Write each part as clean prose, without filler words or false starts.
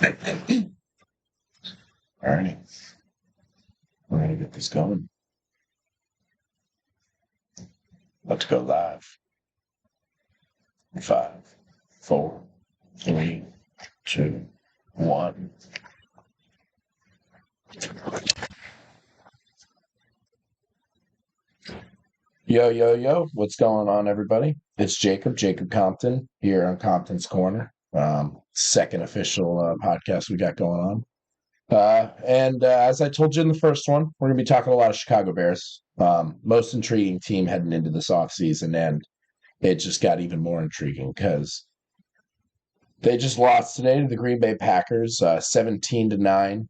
All right, we're gonna get this going. Let's go live. 5, 4, 3, 2, 1. Yo, yo, yo! What's going on, everybody? It's Jacob Compton here on Compton's Corner. Second official podcast we got going on. And as I told you in the first one, we're going to be talking a lot of Chicago Bears. Most intriguing team heading into this offseason, and it just got even more intriguing because they just lost today to the Green Bay Packers, 17-9.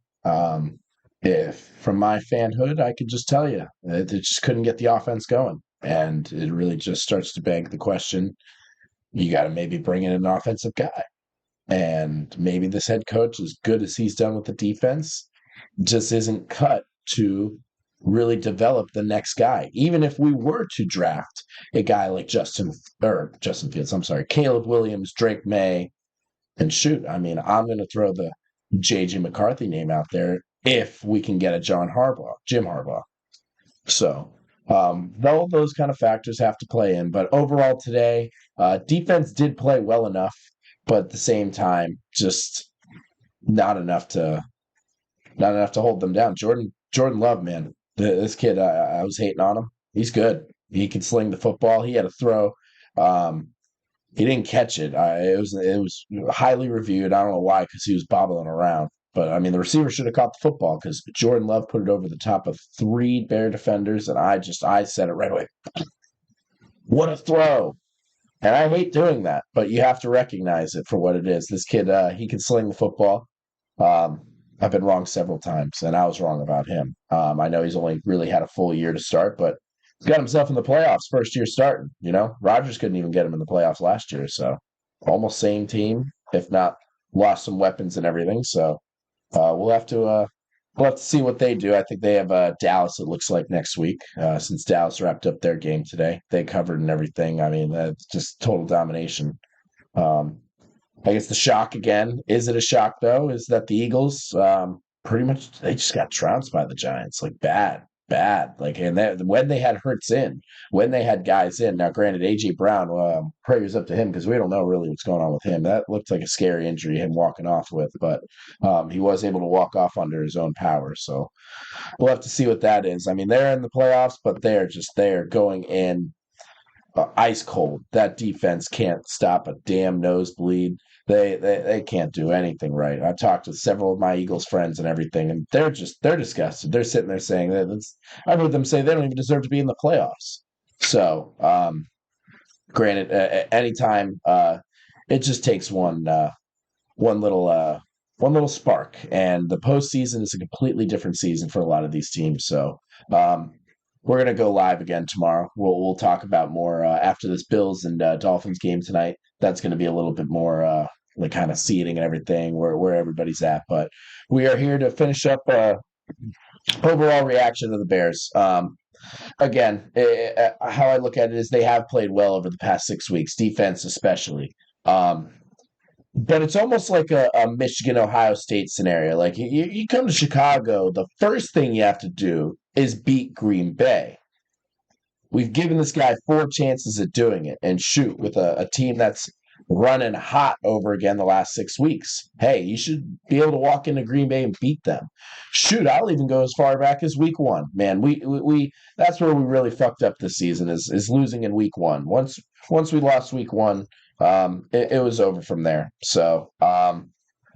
If from my fanhood, I could just tell you they just couldn't get the offense going, and it really just starts to beg the question: you got to maybe bring in an offensive guy, and maybe this head coach, as good as he's done with the defense, just isn't cut to really develop the next guy. Even if we were to draft a guy like Justin Fields, I'm sorry, Caleb Williams, Drake May, and shoot, I mean, I'm going to throw the JJ McCarthy name out there if we can get a Jim Harbaugh. So, all those kind of factors have to play in. But overall today, defense did play well enough, but at the same time, just not enough to hold them down. Jordan Love, man, this kid, I was hating on him. He's good. He can sling the football. He had a throw. He didn't catch it. It was highly reviewed. I don't know why, because he was bobbling around. But I mean, the receiver should have caught the football because Jordan Love put it over the top of 3 Bear defenders, and I said it right away. What a throw! And I hate doing that, but you have to recognize it for what it is. This kid, he can sling the football. Um, I've been wrong several times, and I was wrong about him. I know he's only really had a full year to start, but he's got himself in the playoffs first year starting. Rodgers couldn't even get him in the playoffs last year, so almost same team, if not lost some weapons and everything. So we'll have to see what they do. I think they have Dallas. It looks like next week, since Dallas wrapped up their game today. They covered and everything. I mean, just total domination. Um, I guess the shock again. Is it a shock though? Is that the Eagles pretty much they just got trounced by the Giants, like bad, bad. Like when they had Hurts in, when they had guys in. Now, granted, AJ Brown, prayers up to him because we don't know really what's going on with him. That looked like a scary injury, him walking off with, but he was able to walk off under his own power. So we'll have to see what that is. I mean, they're in the playoffs, but they're going in ice cold. That defense can't stop a damn nosebleed. They can't do anything right. I've talked to several of my Eagles friends and everything, and they're disgusted. They're sitting there saying I've heard them say they don't even deserve to be in the playoffs. So, granted, anytime it just takes one little spark, and the postseason is a completely different season for a lot of these teams. So, we're gonna go live again tomorrow. We'll talk about more after this Bills and Dolphins game tonight. That's going to be a little bit more like kind of seeding and everything where everybody's at. But we are here to finish up overall reaction to the Bears. Again, how I look at it is they have played well over the past 6 weeks, defense especially. But it's almost like a Michigan Ohio State scenario. Like you come to Chicago, the first thing you have to do is beat Green Bay. We've given this guy 4 chances at doing it, and shoot, with a team that's running hot over again the last 6 weeks. Hey, you should be able to walk into Green Bay and beat them. Shoot, I'll even go as far back as week 1. Man, we that's where we really fucked up this season is losing in week 1. Once we lost week 1, it was over from there. So,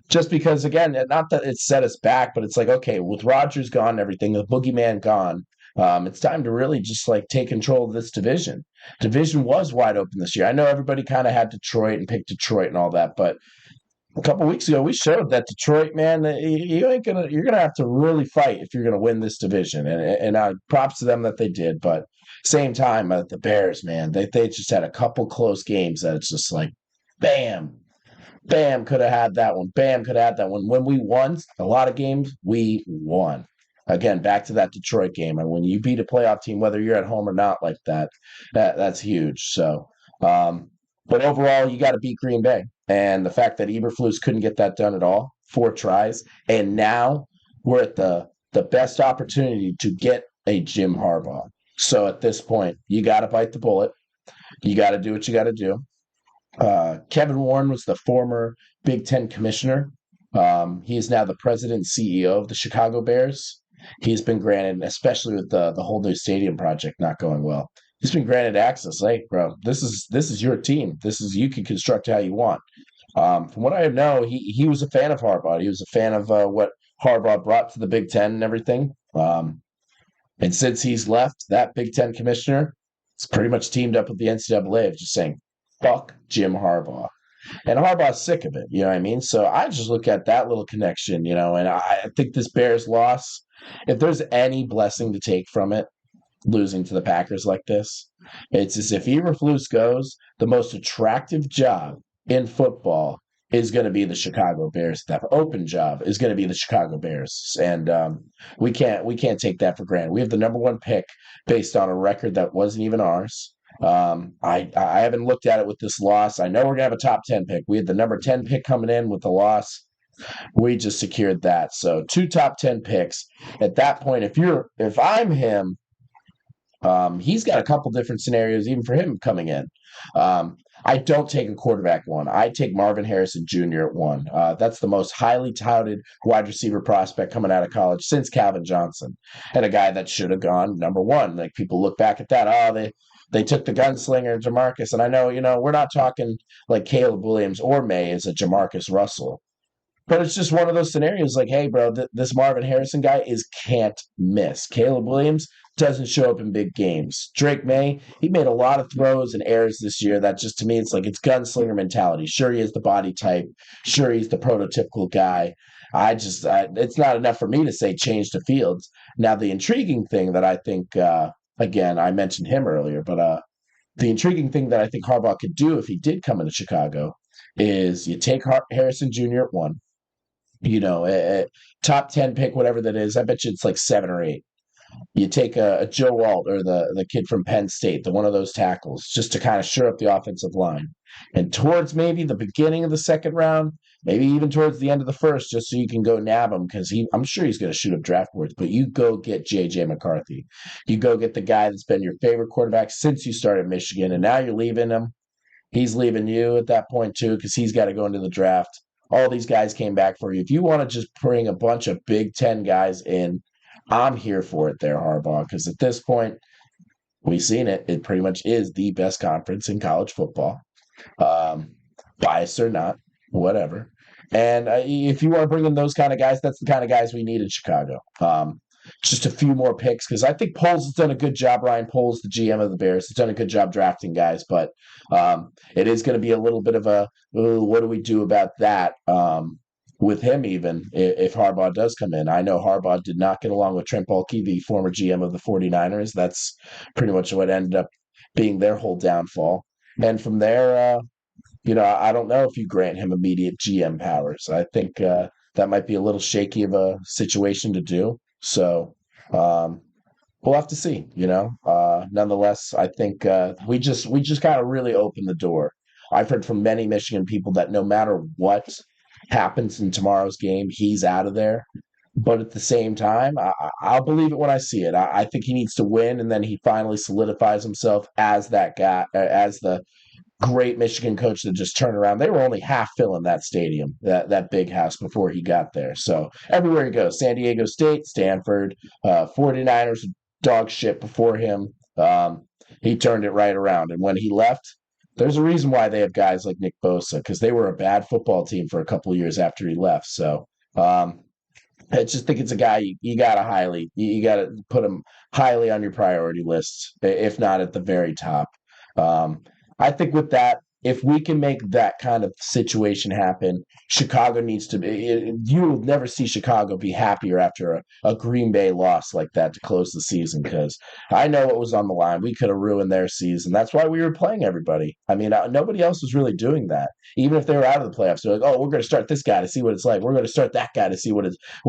just because, again, not that it set us back, but it's like, okay, with Rodgers gone and everything, the boogeyman gone, it's time to really just like take control of this division. Division was wide open this year. I know everybody kind of had Detroit and picked Detroit and all that, but a couple weeks ago we showed that Detroit, man, you're gonna have to really fight if you're gonna win this division. And props to them that they did, but same time, the Bears, man, they just had a couple close games that it's just like, bam, bam, could have had that one. Bam, could have had that one. When we won a lot of games, we won. Again, back to that Detroit game. And when you beat a playoff team, whether you're at home or not like that's huge. So, but overall, you got to beat Green Bay. And the fact that Eberflus couldn't get that done at all, 4 tries, and now we're at the best opportunity to get a Jim Harbaugh. So at this point, you got to bite the bullet. You got to do what you got to do. Kevin Warren was the former Big Ten commissioner. He is now the president and CEO of the Chicago Bears. He's been granted, especially with the whole new stadium project not going well. He's been granted access. Hey, bro, this is your team. This is you can construct how you want. From what I know, he was a fan of Harbaugh. He was a fan of what Harbaugh brought to the Big Ten and everything. And since he's left, that Big Ten commissioner, it's pretty much teamed up with the NCAA of just saying, fuck Jim Harbaugh. And Harbaugh's sick of it, you know what I mean? So I just look at that little connection, and I think this Bears loss, if there's any blessing to take from it, losing to the Packers like this, it's as if Eberflus goes, the most attractive job in football is going to be the Chicago Bears. That open job is going to be the Chicago Bears, and we can't take that for granted. We have the number 1 pick based on a record that wasn't even ours. I haven't looked at it with this loss. I know we're gonna have a top 10 pick. We had the number 10 pick coming in with the loss. We just secured that. So 2 top 10 picks. At that point, if I'm him, he's got a couple different scenarios even for him coming in. I don't take a quarterback 1. I take Marvin Harrison Jr. at 1. That's the most highly touted wide receiver prospect coming out of college since Calvin Johnson, and a guy that should have gone number 1. Like people look back at that, they took the gunslinger Jamarcus, and I know we're not talking like Caleb Williams or May is a Jamarcus Russell. But it's just one of those scenarios like, hey, bro, this Marvin Harrison guy is can't miss. Caleb Williams doesn't show up in big games. Drake May, he made a lot of throws and errors this year that just, to me, it's like it's gunslinger mentality. Sure, he is the body type. Sure, he's the prototypical guy. It's not enough for me to say change the fields. Now, the intriguing thing that I think, again, I mentioned him earlier, but the intriguing thing that I think Harbaugh could do if he did come into Chicago is you take Harrison Jr. at 1. A top 10 pick, whatever that is. I bet you it's like 7 or 8. You take a Joe Alt or the kid from Penn State, one of those tackles, just to kind of shore up the offensive line. And towards maybe the beginning of the second round, maybe even towards the end of the first, just so you can go nab him, because I'm sure he's going to shoot up draft boards. But you go get J.J. McCarthy. You go get the guy that's been your favorite quarterback since you started Michigan, and now you're leaving him. He's leaving you at that point, too, because he's got to go into the draft. All these guys came back for you. If you want to just bring a bunch of Big Ten guys in, I'm here for it there, Harbaugh, because at this point, we've seen it. It pretty much is the best conference in college football. Biased or not, whatever. And if you want to bring in those kind of guys, that's the kind of guys we need in Chicago. Just a few more picks, because I think Poles has done a good job. Ryan Poles, the GM of the Bears, has done a good job drafting guys, but it is going to be a little bit of a, what do we do about that with him, even if Harbaugh does come in? I know Harbaugh did not get along with Trent Baalke, the former GM of the 49ers. That's pretty much what ended up being their whole downfall. And from there, I don't know if you grant him immediate GM powers. I think that might be a little shaky of a situation to do. So we'll have to see, nonetheless, I think we just kind of really opened the door. I've heard from many Michigan people that no matter what happens in tomorrow's game, he's out of there. But at the same time, I'll believe it when I see it. I think he needs to win, and then he finally solidifies himself as that guy, as the great Michigan coach that just turned around. They were only half filling that stadium, that big house, before he got there. So everywhere he goes, San Diego State, Stanford, 49ers, dog shit before him. He turned it right around. And when he left, there's a reason why they have guys like Nick Bosa, because they were a bad football team for a couple of years after he left. So I just think it's a guy you got to put him highly on your priority list, if not at the very top. I think with that, if we can make that kind of situation happen, Chicago needs to be. You will never see Chicago be happier after a Green Bay loss like that to close the season, because I know what was on the line. We could have ruined their season. That's why we were playing everybody. I mean, nobody else was really doing that. Even if they were out of the playoffs, they're like, oh, we're going to start this guy to see what it's like. We're going to start that guy to see what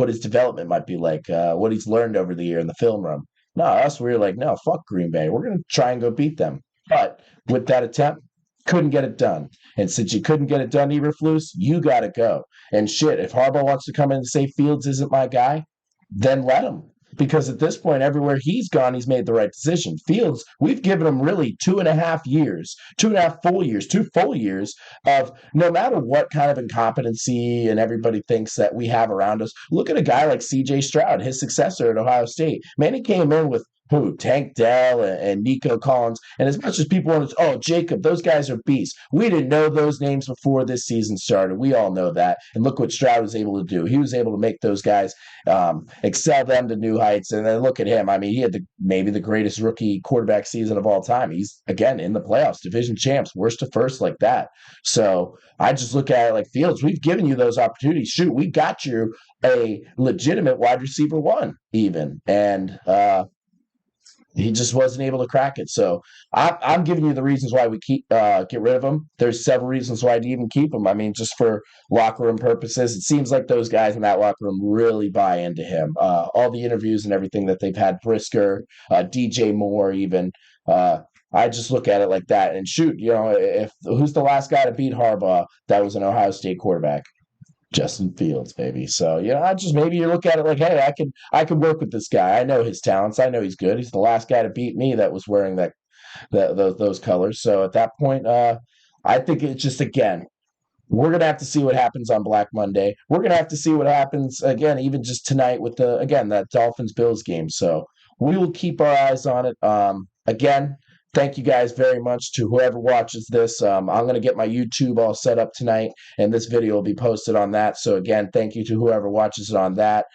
his development might be like, what he's learned over the year in the film room. No, us, we were like, no, fuck Green Bay. We're going to try and go beat them. But with that attempt, couldn't get it done. And since you couldn't get it done, Eberflus, you got to go. And shit, if Harbaugh wants to come in and say Fields isn't my guy, then let him. Because at this point, everywhere he's gone, he's made the right decision. Fields, we've given him really 2.5 years, 2.5 full years, 2 full years of no matter what kind of incompetency and everybody thinks that we have around us. Look at a guy like CJ Stroud, his successor at Ohio State. Man, he came in with who? Tank Dell and Nico Collins. And as much as people wanted to, oh, Jacob, those guys are beasts. We didn't know those names before this season started. We all know that. And look what Stroud was able to do. He was able to make those guys excel them to new heights. And then look at him. I mean, he had maybe the greatest rookie quarterback season of all time. He's, again, in the playoffs, division champs, worst to first like that. So I just look at it like Fields, we've given you those opportunities. Shoot, we got you a legitimate wide receiver one, even. And, he just wasn't able to crack it. So I'm giving you the reasons why we get rid of him. There's several reasons why I'd even keep him. I mean, just for locker room purposes, it seems like those guys in that locker room really buy into him. All the interviews and everything that they've had, Brisker, DJ Moore, even. I just look at it like that. And shoot, if who's the last guy to beat Harbaugh that was an Ohio State quarterback? Justin Fields, baby. So I just maybe you look at it like, hey, I can work with this guy. I know his talents. I know he's good. He's the last guy to beat me that was wearing those colors. So at that point, I think it's just again, we're gonna have to see what happens on Black Monday. We're gonna have to see what happens again, even just tonight with that Dolphins Bills game. So we will keep our eyes on it. Again, thank you guys very much to whoever watches this. I'm gonna get my YouTube all set up tonight, and this video will be posted on that. So again, thank you to whoever watches it on that.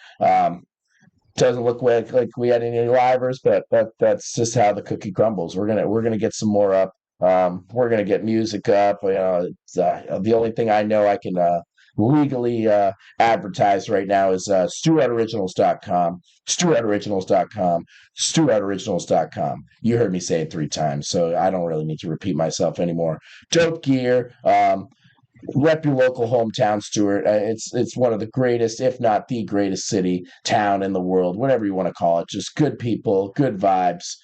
Doesn't look like we had any livers, but that's just how the cookie crumbles. We're gonna get some more up. We're gonna get music up. The only thing I know I can legally advertise right now is StewOutOriginals.com, StewOutOriginals.com, StewOutOriginals.com. You heard me say it 3 times, so I don't really need to repeat myself anymore. Dope gear. Rep your local hometown, Stewart. It's one of the greatest, if not the greatest city, town in the world, whatever you want to call it. Just good people, good vibes,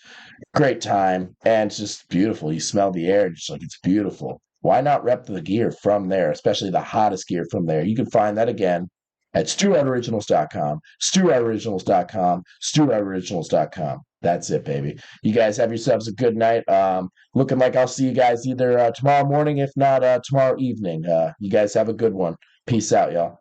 great time, and it's just beautiful. You smell the air, just like it's beautiful. Why not rep the gear from there, especially the hottest gear from there? You can find that again at StewOutOriginals.com, StewOutOriginals.com, StewOutOriginals.com. That's it, baby. You guys have yourselves a good night. Looking like I'll see you guys either tomorrow morning, if not tomorrow evening. You guys have a good one. Peace out, y'all.